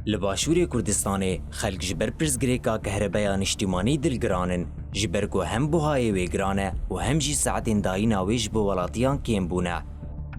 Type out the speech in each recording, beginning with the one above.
لباشور کردستان خلق جبر پرزگریکا کهربایا نیشتیمانی دلگرانن جبر کو هم بوهای ویگرانه و هم جی ساعتین داینا ویج بو ولاتیان کم بونه.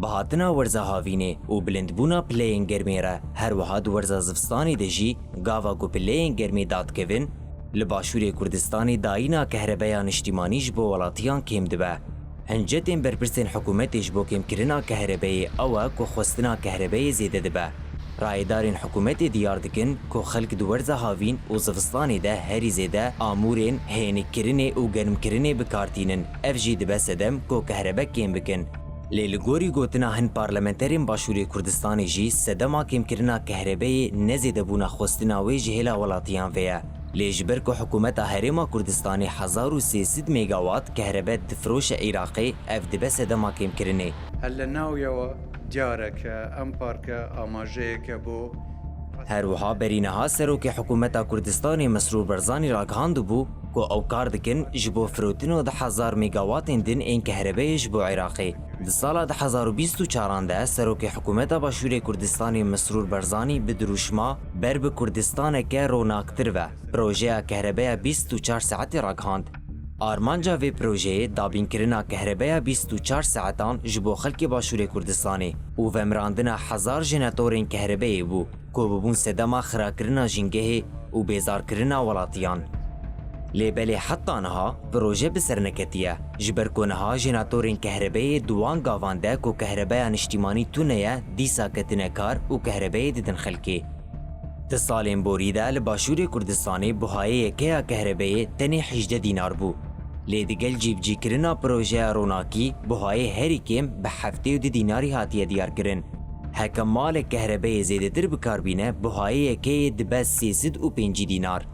بهاتنا ورزه هاوینه و بلند بونا پلین گرمیره هر وحاد ورزه زفستانی دجی گاوا گو پلین گرمی داد کهون لباشور کردستان داینا کهربایا نیشتیمانیش بو ولاتیان کم دبه. هنجتین برپرسین حکومتش بو کم کرنا کهربای اوه کو خواستنا کهربای زیده دبه. رایدارین حکومت دیار دکن که خلق دورزه هاوین و زفستانی ده هری زیده آمورین هینی کرنه و گرم کرنه بکارتینن اف جی دبه سدم که کهربا کم بکن. لیلگوری گوتنا هن پارلمنترین باشوری کردستانی جی سدما کم کرنا کهربای نزیده بونا خواستنا وی جهلا ولاتیان ویا. لیجبر که حکومت هرما کردستانی 1300 میگاوات کهربا دفروش عراقی اف دبه سدما کم کرنه. هل ناویو جارك أمبارك أماجيك بو هر وها برینها سروک حکومت کردستان مسرور برزانی را گهاند بو که او کار دکن جبو فروتنو 10,000 میگاوات دن این کهربای جبو عراقی. در سال 2024 ده سروک حکومت باشور کردستان مسرور برزانی بدروشما بر به کردستان که روناکتر و پروژه کهربای 24 ساعت را گهاند. آرمانجا وی پروژه دابین کرنا کهربایا 24 ساعتان جبو خلق باشور کردستانی و ومراندنا 1000 جنراتورین کهربایی بو که ببون سدما خرا کرنا جنگه و بیزار کرنا ولاتیان. لیبلی حتی نها پروژه بسر نکتیه جبر کنها جنراتورین کهربایی دوان گاوانده که کهربایا نشتیمانی تونه دیسا کتنه کار و کهربایی دیدن خلقی. تسالین بوریده لباشور کردستانی بوهای که کهربایی تنی 18 دینار بو. لیدگل جیب جی کرنا پروژه روناکی بوهای هری کم به 72 دیناری هاتیه دیار کرن. هکم مال کهربای زیده در بکار بینه بوهای که دبه 305 دینار.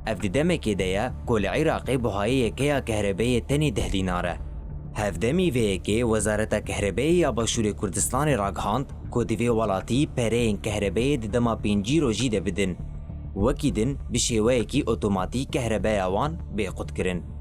افددمه که دیا کل عراقی بوهای که کهربای تنی 10 دیناره. هفدمی وی که وزارت کهربای یا باشور کردستان راگهاند که دوی ولاتی پرین کهربای دما 5 روزی ده بدن. وکی دن بشیوه کی اتوماتیک کهربای آوان بیقود کرن.